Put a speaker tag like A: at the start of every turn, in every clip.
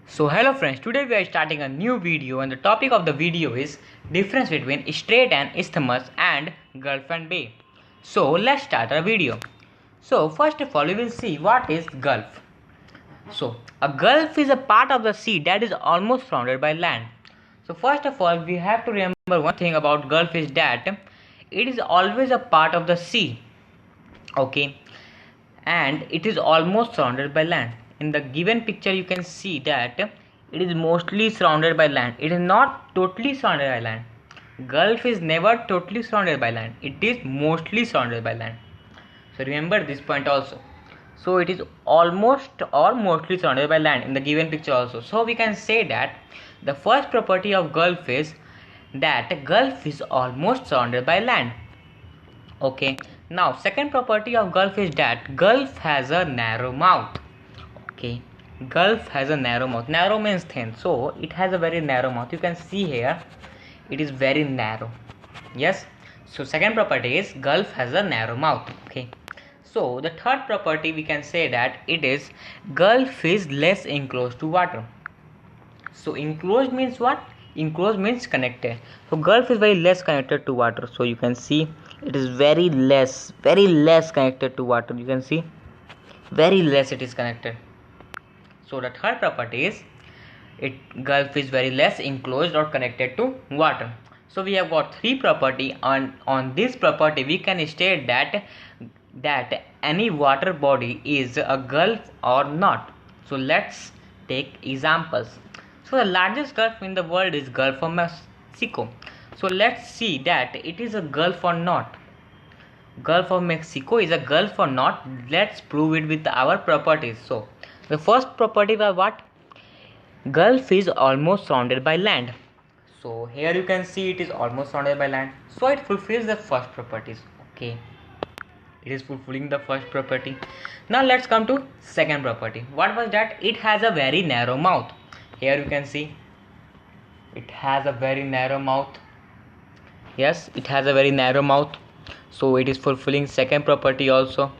A: So hello friends, today we are starting a new video and the topic of the video is difference between Strait and Isthmus and Gulf and Bay. So let's start our video. So first of all we will see what is Gulf. So a Gulf is a part of the sea that is almost surrounded by land. So first of all we have to remember one thing about Gulf is that it is always a part of the sea. Okay, and it is almost surrounded by land. In the given picture you can see that it is mostly surrounded by land. It is not totally surrounded by land. Gulf is never totally surrounded by land. It is mostly surrounded by land. So remember this point also. So it is almost or mostly surrounded by land in the given picture also. So we can say that the first property of Gulf is that Gulf is almost surrounded by land. Okay, now second property of Gulf is that Gulf has a narrow mouth. Okay, Gulf has a narrow mouth. Narrow means thin, so it has a very narrow mouth. You can see here it is very narrow. Yes, so second property is Gulf has a narrow mouth. Okay, so the third property we can say that it is Gulf is less enclosed to water. So enclosed means what? Enclosed means connected. So Gulf is very less connected to water. So you can see it is very less connected to water. You can see very less it is connected. So the third property is Gulf is very less enclosed or connected to water. So we have got three property. On this property we can state that any water body is a Gulf or not. So let's take examples. So the largest Gulf in the world is Gulf of Mexico. So let's see that it is a Gulf or not. Gulf of Mexico is a Gulf or not. Let's prove it with our properties. So the first property was what? Gulf is almost surrounded by land. So here you can see it is almost surrounded by land. So it fulfills the first properties. Okay, it is fulfilling the first property. Now let's come to second property. What was that? It has a very narrow mouth. Here you can see it has a very narrow mouth. Yes, it has a very narrow mouth. So it is fulfilling second property also.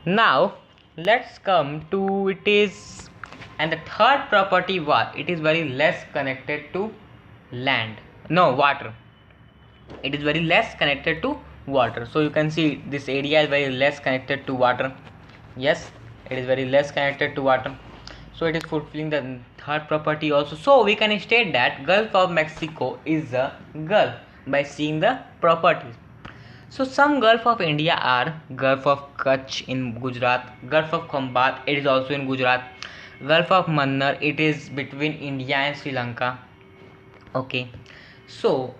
A: Now let's come to it is, and the third property was it is very less connected to land. No, water. It is very less connected to water. So you can see this area is very less connected to water. Yes, it is very less connected to water. So it is fulfilling the third property also. So we can state that Gulf of Mexico is a Gulf by seeing the properties. So some Gulf of India are Gulf of Kutch in Gujarat, Gulf of Khambat, it is also in Gujarat, Gulf of Mannar, it is between India and Sri Lanka. Okay, so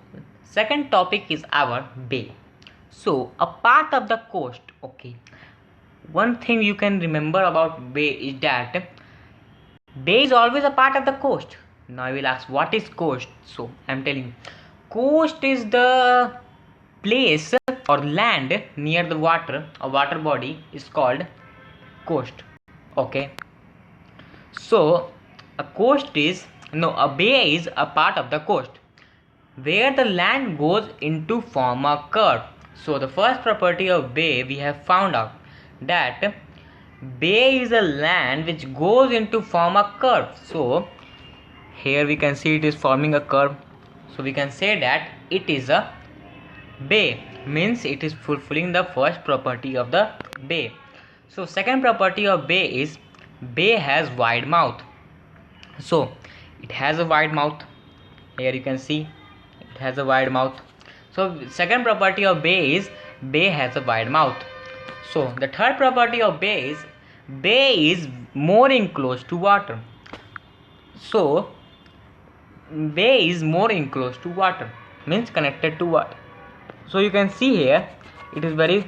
A: second topic is our bay. So a part of the coast. Okay, one thing you can remember about bay is that bay is always a part of the coast. Now you will ask what is coast. So I am telling you, coast is the place or land near the water, a water body is called coast. Okay, so a bay is a part of the coast where the land goes into form a curve. So the first property of bay we have found out that bay is a land which goes into form a curve. So here we can see it is forming a curve. So we can say that it is a bay, means it is fulfilling the first property of the bay. So second property of bay is bay has wide mouth. So it has a wide mouth. Here you can see it has a wide mouth. So second property of bay is bay has a wide mouth. So the third property of bay is more enclosed to water. So bay is more enclosed to water, means connected to water. So you can see here it is very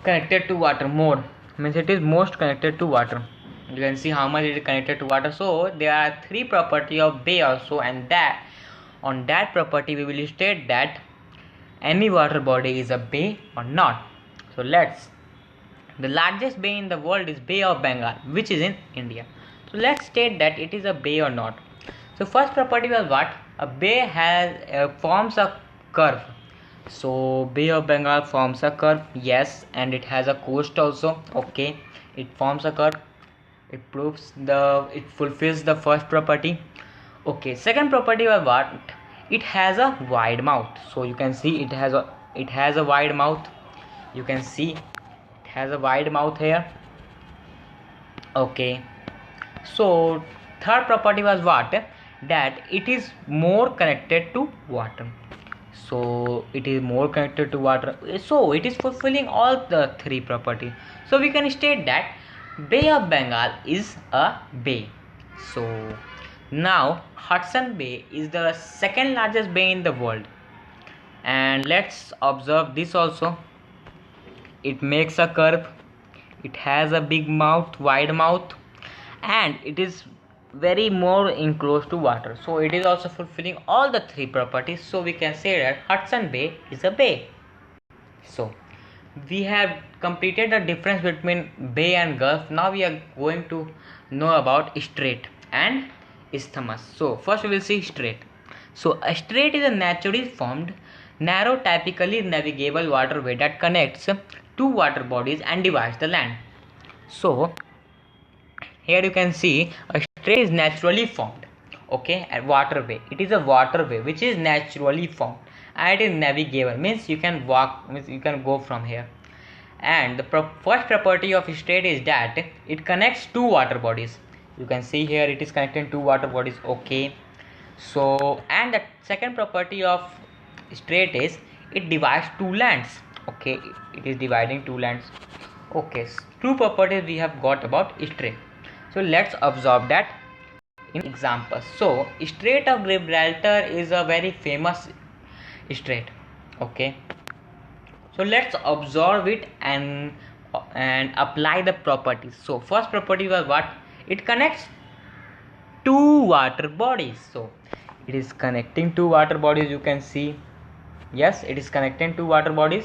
A: connected to water, more means it is most connected to water. You can see how much it is connected to water. So there are three property of bay also, and that on that property we will state that any water body is a bay or not. So the largest bay in the world is Bay of Bengal, which is in India. So let's state that it is a bay or not. So first property was what? A bay has forms a curve. So Bay of Bengal forms a curve, yes, and it has a coast also. Okay, it forms a curve. it fulfills the first property. Okay, second property was what? It has a wide mouth. So you can see it has a wide mouth. You can see it has a wide mouth here. Okay, so third property was what? That it is more connected to water. So it is more connected to water, so it is fulfilling all the three properties. So we can state that Bay of Bengal is a bay. So now Hudson Bay is the second largest bay in the world, and let's observe this also. It makes a curve, it has a big mouth, wide mouth, and it is very more enclosed to water. So it is also fulfilling all the three properties. So we can say that Hudson Bay is a bay. So we have completed the difference between bay and gulf. Now we are going to know about strait and isthmus. So first we will see strait. So a strait is a naturally formed, narrow, typically navigable waterway that connects two water bodies and divides the land. So here you can see a strait is naturally formed. Okay, a waterway. It is a waterway which is naturally formed, and it is navigable, means you can walk, means you can go from here. And the first property of strait is that it connects two water bodies. You can see here it is connecting two water bodies. Okay, so and the second property of strait is it divides two lands. Okay, it is dividing two lands. Okay, two properties we have got about strait. So let's observe that in examples. So Strait of Gibraltar is a very famous strait. Okay, so let's observe it and apply the properties. So first property was what? It connects two water bodies. So it is connecting two water bodies. You can see, yes, it is connecting two water bodies.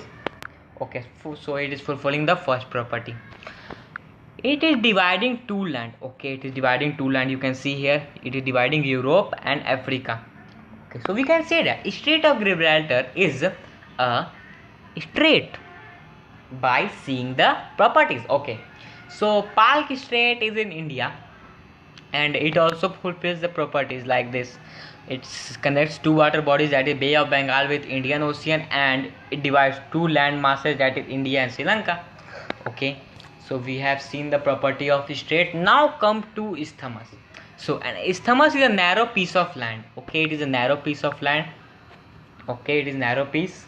A: Okay, so it is fulfilling the first property. It is dividing two land. Okay, it is dividing two land. You can see here it is dividing Europe and Africa. Okay, so we can say that Strait of Gibraltar is a strait by seeing the properties. Okay, so Palk Strait is in India, and it also fulfills the properties like this. It connects two water bodies, that is Bay of Bengal with Indian Ocean, and it divides two land masses, that is India and Sri Lanka. Okay, so we have seen the property of strait. Now come to isthmus. So an isthmus is a narrow piece of land. Okay, it is a narrow piece of land. Okay, it is narrow piece,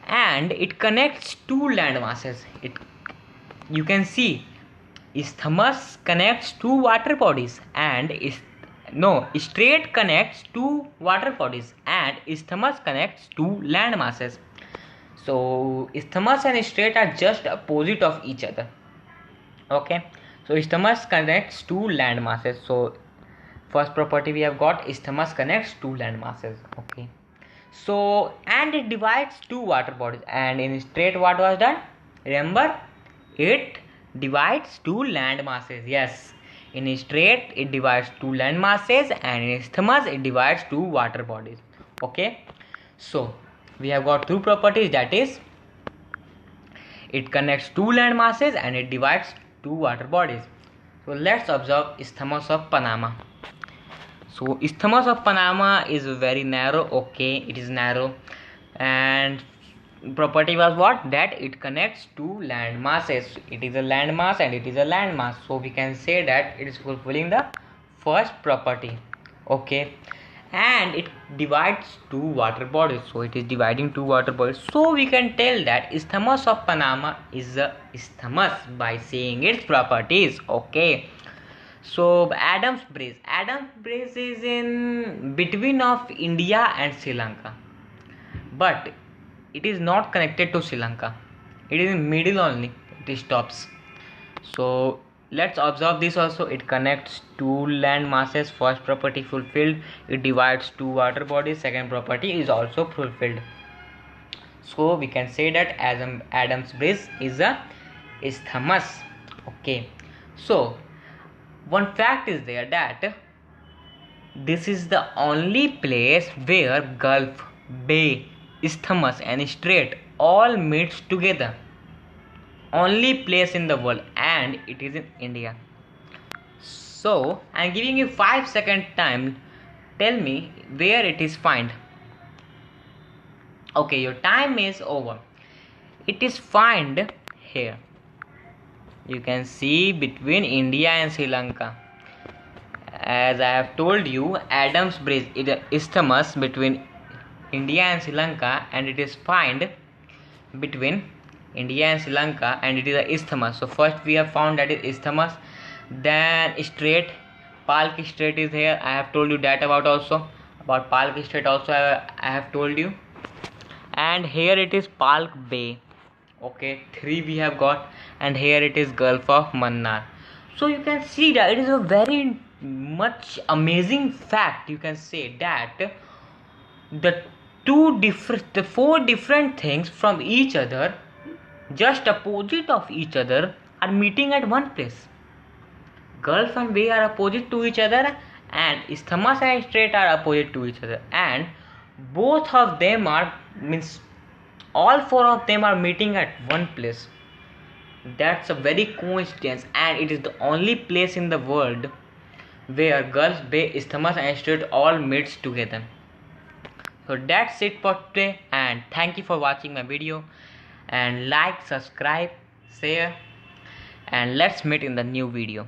A: and it connects two land masses. You can see isthmus connects two water bodies, and strait connects two water bodies, and isthmus connects two land masses. So isthmus and strait are just opposite of each other. Okay, so isthmus connects two land masses. So first property we have got, isthmus connects two land masses. Okay, so and it divides two water bodies. And in strait what was done? Remember, it divides two land masses. Yes, in strait it divides two land masses, and in isthmus it divides two water bodies. Okay, so we have got two properties, that is it connects two land masses and it divides two water bodies. So let's observe Isthmus of Panama. So Isthmus of Panama is very narrow. Okay, it is narrow, and property was what? That it connects two land masses. It is a land mass and it is a land mass. So we can say that it is fulfilling the first property. Okay, and it divides two water bodies. So it is dividing two water bodies. So we can tell that Isthmus of Panama is a isthmus by seeing its properties. Okay, so Adams Bridge is in between of India and Sri Lanka, but it is not connected to Sri Lanka. It is in middle only, it stops. So let's observe this also. It connects two land masses. First property fulfilled. It divides two water bodies. Second property is also fulfilled. So we can say that Adams Bridge is a isthmus. Okay, so one fact is there, that this is the only place where Gulf, Bay, Isthmus and Strait all meets together. Only place in the world, and it is in India. So I'm giving you 5 second time. Tell me where it is found. Okay, your time is over. It is found here. You can see between India and Sri Lanka. As I have told you, Adams Bridge is the isthmus between India and Sri Lanka, and it is found between India and Sri Lanka, and it is a isthmus. So first we have found that is isthmus, then strait, Palk Strait is here. I have told you that about Palk Strait also I have told you, and here it is Palk Bay. Okay, 3 we have got, and here it is Gulf of Mannar. So you can see that it is a very much amazing fact. You can say that the 4 different things from each other, just opposite of each other, are meeting at one place. Gulf and Bay are opposite to each other, and Isthmus and Strait are opposite to each other, and both of them are means all 4 of them are meeting at one place. That's a very coincidence, and it is the only place in the world where Gulf, Bay, Isthmus and Strait all meets together. So that's it for today, and thank you for watching my video, and like, subscribe, share, and let's meet in the new video.